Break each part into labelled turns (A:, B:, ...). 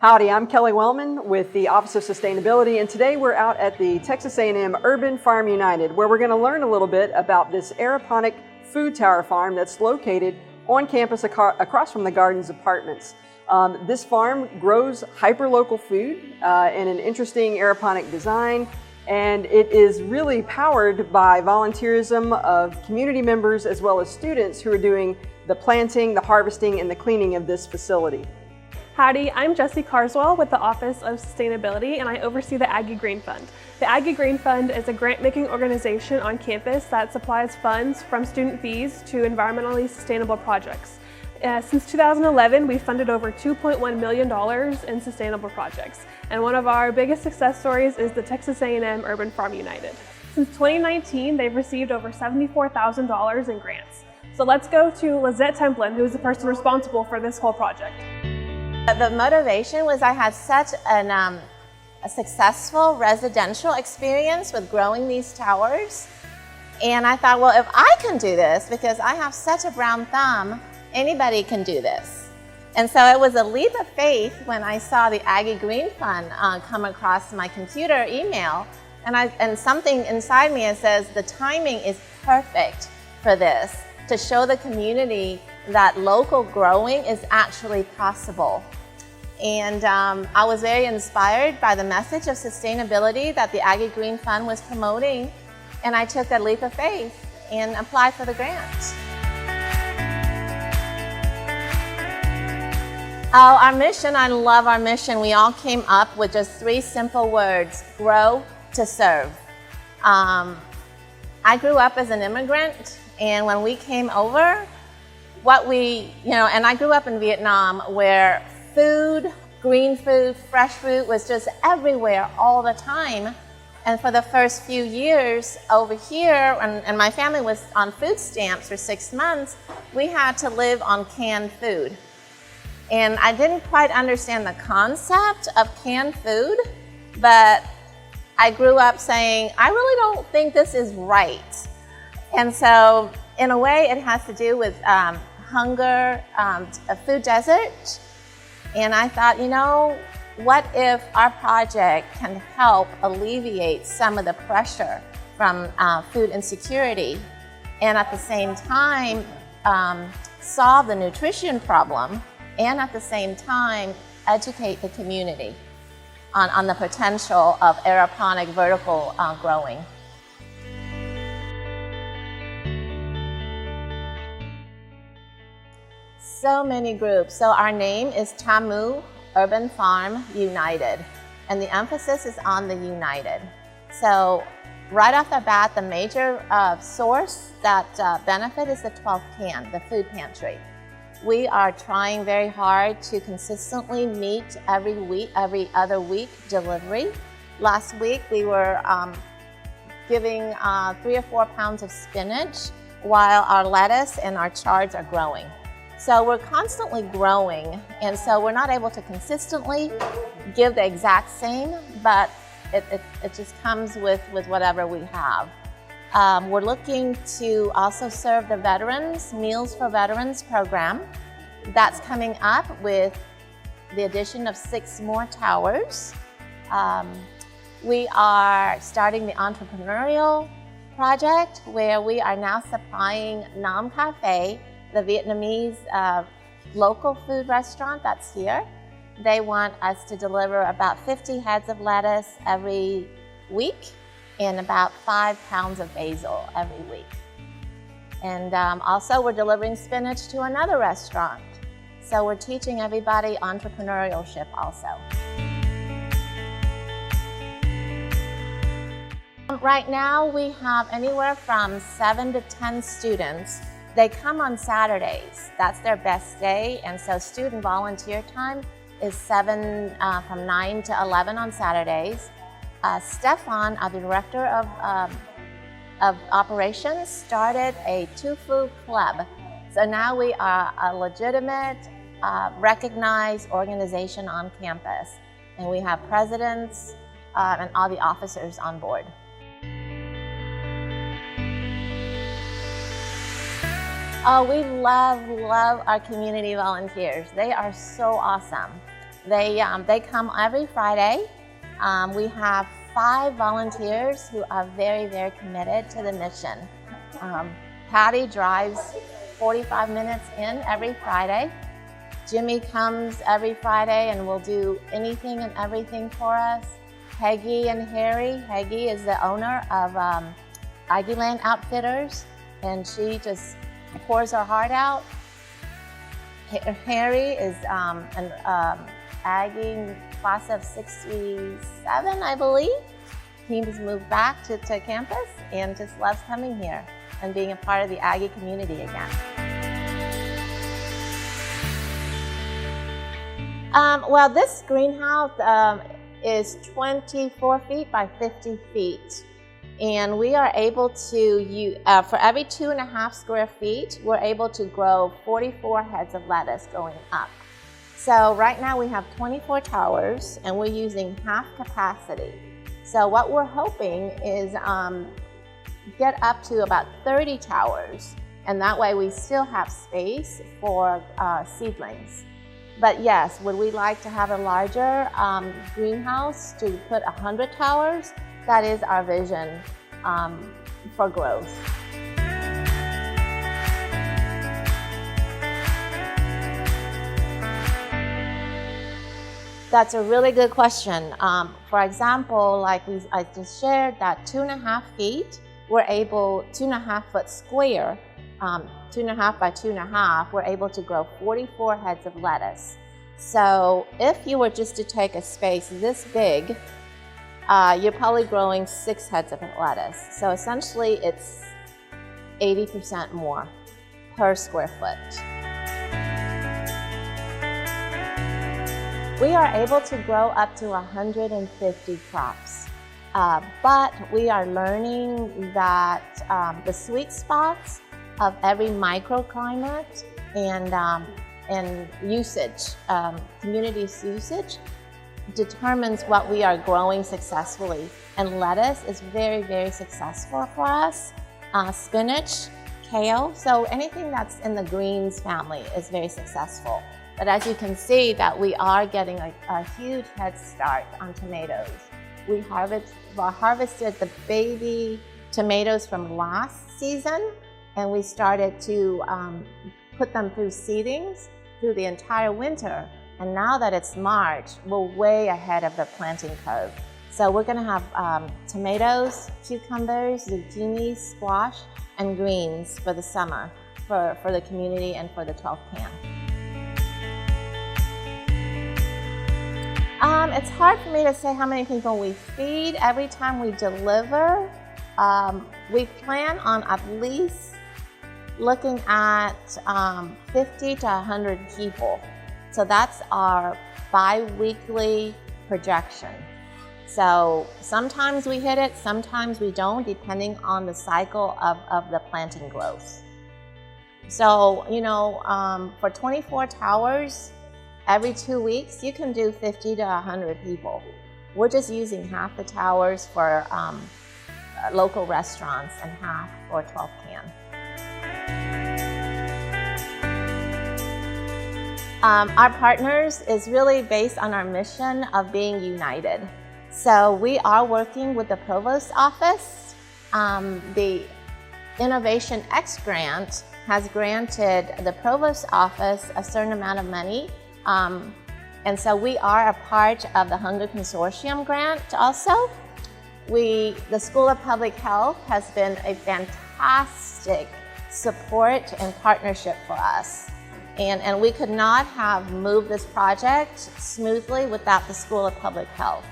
A: Howdy, I'm Kelly Wellman with the Office of Sustainability, and today we're out at the Texas A&M Urban Farm United, where we're going to learn a little bit about this aeroponic food tower farm that's located on campus across from the Gardens Apartments. This farm grows hyper-local food in an interesting aeroponic design, and it is really powered by volunteerism of community members as well as students who are doing the planting, the harvesting, and the cleaning of this facility.
B: Howdy, I'm Jessie Carswell with the Office of Sustainability, and I oversee the Aggie Green Fund. The Aggie Green Fund is a grant-making organization on campus that supplies funds from student fees to environmentally sustainable projects. Since 2011, we've funded over $2.1 million in sustainable projects, and one of our biggest success stories is the Texas A&M Urban Farm United. Since 2019, they've received over $74,000 in grants. So let's go to Lizette Templin, who is the person responsible for this whole project.
C: The motivation was I had such a successful residential experience with growing these towers. And I thought, well, if I can do this, because I have such a brown thumb, anybody can do this. And so it was a leap of faith when I saw the Aggie Green Fund come across my computer email. And something inside me that says the timing is perfect for this, to show the community that local growing is actually possible. And I was very inspired by the message of sustainability that the Aggie Green Fund was promoting, and I took a leap of faith and applied for the grant. Oh, our mission, I love our mission. We all came up with just 3 simple words: grow to serve. I grew up as an immigrant, and when we came over, and I grew up in Vietnam, where food, green food, fresh fruit was just everywhere all the time. And for the first few years over here, and my family was on food stamps for 6 months, we had to live on canned food. And I didn't quite understand the concept of canned food, but I grew up saying, I really don't think this is right. And so in a way, it has to do with hunger, a food desert. And I thought, what if our project can help alleviate some of the pressure from food insecurity, and at the same time solve the nutrition problem, and at the same time educate the community on the potential of aeroponic vertical growing. So many groups. So our name is TAMU Urban Farm United, and the emphasis is on the United. So right off the bat, the major source that benefit is the 12th can, the food pantry. We are trying very hard to consistently meet every other week delivery. Last week we were giving 3 or 4 pounds of spinach, while our lettuce and our chards are growing. So we're constantly growing, and so we're not able to consistently give the exact same, but it just comes with whatever we have. We're looking to also serve the Veterans, Meals for Veterans program. That's coming up with the addition of 6 more towers. We are starting the entrepreneurial project, where we are now supplying Nam Cafe, the Vietnamese local food restaurant that's here. They want us to deliver about 50 heads of lettuce every week and about 5 pounds of basil every week. And also we're delivering spinach to another restaurant. So we're teaching everybody entrepreneurship also. Right now we have anywhere from 7 to 10 students. They come on Saturdays. That's their best day, and so student volunteer time is from 9 to 11 on Saturdays. Stefan, the director of operations, started a TUFU club. So now we are a legitimate, recognized organization on campus, and we have presidents and all the officers on board. Oh, we love our community volunteers. They are so awesome. They come every Friday. We have 5 volunteers who are very, very committed to the mission. Patty drives 45 minutes in every Friday. Jimmy comes every Friday and will do anything and everything for us. Peggy and Harry. Peggy is the owner of Aggieland Outfitters, and she just pours her heart out. Harry is an Aggie class of 67, I believe. He's moved back to campus and just loves coming here and being a part of the Aggie community again. Well, this greenhouse is 24 feet by 50 feet. And we are able to, for every 2.5 square feet, we're able to grow 44 heads of lettuce going up. So right now we have 24 towers and we're using half capacity. So what we're hoping is get up to about 30 towers, and that way we still have space for seedlings. But yes, would we like to have a larger greenhouse to put 100 towers? That is our vision for growth. That's a really good question. For example, like I just shared, that 2.5 feet, we're able, 2.5 foot square, 2.5 by 2.5, we're able to grow 44 heads of lettuce. So if you were just to take a space this big, you're probably growing 6 heads of lettuce. So essentially it's 80% more per square foot. We are able to grow up to 150 crops, but we are learning that the sweet spots of every microclimate and usage, community usage, determines what we are growing successfully. And lettuce is very, very successful for us. Spinach, kale, so anything that's in the greens family is very successful. But as you can see that we are getting a huge head start on tomatoes. We harvested the baby tomatoes from last season, and we started to put them through seedings through the entire winter. And now that it's March, we're way ahead of the planting curve. So we're gonna have tomatoes, cucumbers, zucchini, squash, and greens for the summer, for the community and for the 12th can. It's hard for me to say how many people we feed. Every time we deliver, we plan on at least looking at 50 to 100 people. So that's our bi-weekly projection. So sometimes we hit it, sometimes we don't, depending on the cycle of the planting growth. So, you know, for 24 towers, every 2 weeks, you can do 50 to 100 people. We're just using half the towers for local restaurants and half for 12 can. Our partners is really based on our mission of being united. So we are working with the Provost's office. The Innovation X grant has granted the Provost's office a certain amount of money. And so we are a part of the Hunger Consortium grant also. The School of Public Health has been a fantastic support and partnership for us. And we could not have moved this project smoothly without the School of Public Health.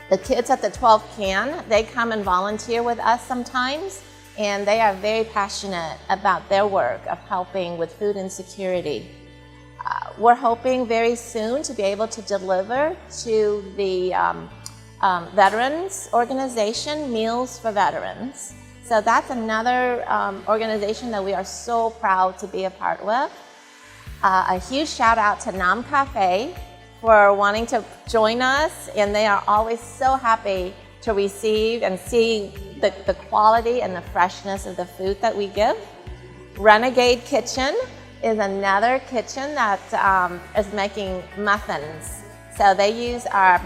C: The kids at the 12th can, they come and volunteer with us sometimes, and they are very passionate about their work of helping with food insecurity. We're hoping very soon to be able to deliver to the Veterans Organization, Meals for Veterans. So that's another organization that we are so proud to be a part with. A huge shout out to Nam Cafe for wanting to join us, and they are always so happy to receive and see the quality and the freshness of the food that we give. Renegade Kitchen, is another kitchen that is making muffins. So they use our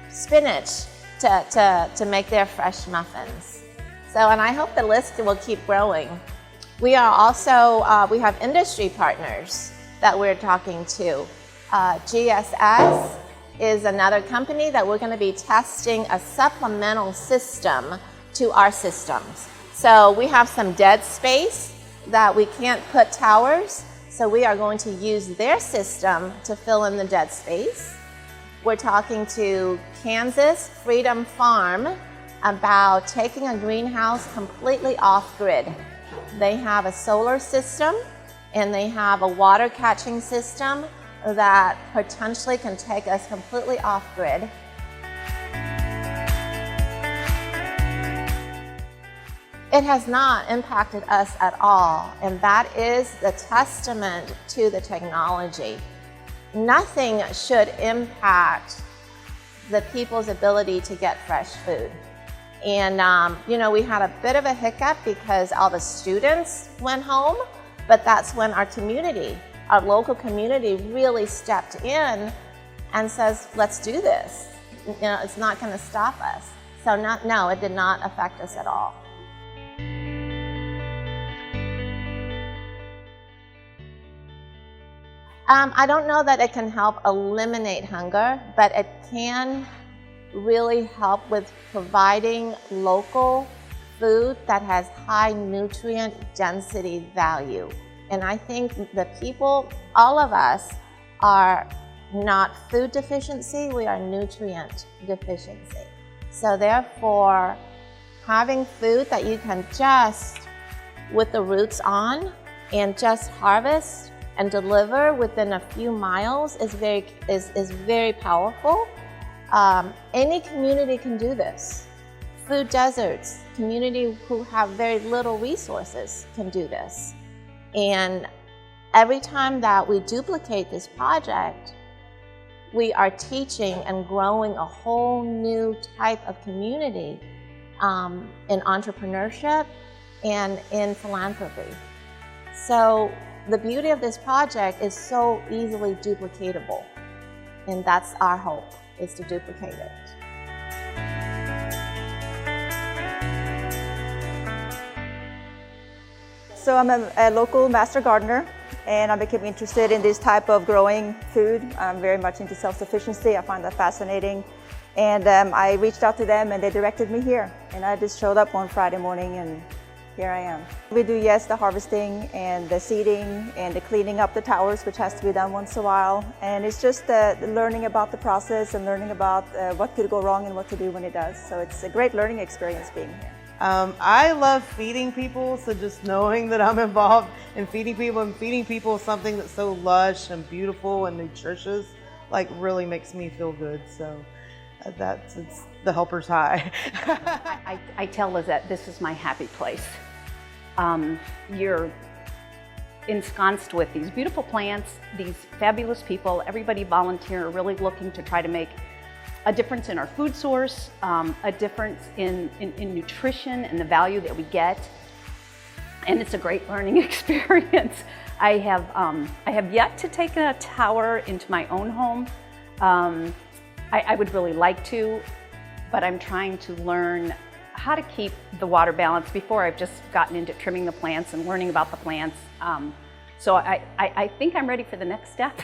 C: spinach to make their fresh muffins. So, and I hope the list will keep growing. We are also, we have industry partners that we're talking to. GSS is another company that we're going to be testing a supplemental system to our systems. So we have some dead space that we can't put towers, so we are going to use their system to fill in the dead space. We're talking to Kansas Freedom Farm about taking a greenhouse completely off-grid. They have a solar system and they have a water catching system that potentially can take us completely off-grid. It has not impacted us at all, and that is the testament to the technology. Nothing should impact the people's ability to get fresh food. And you know, we had a bit of a hiccup because all the students went home, but that's when our community, our local community really stepped in and says, let's do this. You know, it's not going to stop us. So no, it did not affect us at all. I don't know that it can help eliminate hunger, but it can really help with providing local food that has high nutrient density value. And I think the people, all of us, are not food deficiency, we are nutrient deficiency. So therefore, having food that you can just, with the roots on, and just harvest and deliver within a few miles is very powerful. Any community can do this. Food deserts, community who have very little resources can do this. And every time that we duplicate this project, we are teaching and growing a whole new type of community in entrepreneurship and in philanthropy. So the beauty of this project is so easily duplicatable, and that's our hope, is to duplicate it.
D: So I'm a local master gardener, and I became interested in this type of growing food. I'm very much into self-sufficiency. I find that fascinating. And I reached out to them and they directed me here. And I just showed up one Friday morning and here I am. We do, yes, the harvesting and the seeding and the cleaning up the towers, which has to be done once in a while. And it's just learning about the process and learning about what could go wrong and what to do when it does. So it's a great learning experience being here.
E: I love feeding people, so just knowing that I'm involved in feeding people and feeding people something that's so lush and beautiful and nutritious, like really makes me feel good. So it's the helper's high.
F: I tell Lizette, this is my happy place. You're ensconced with these beautiful plants, these fabulous people, everybody volunteer, really looking to try to make a difference in our food source, a difference in nutrition and the value that we get. And it's a great learning experience. I have yet to take a tower into my own home. I would really like to, but I'm trying to learn how to keep the water balanced before I've just gotten into trimming the plants and learning about the plants. So I think I'm ready for the next step.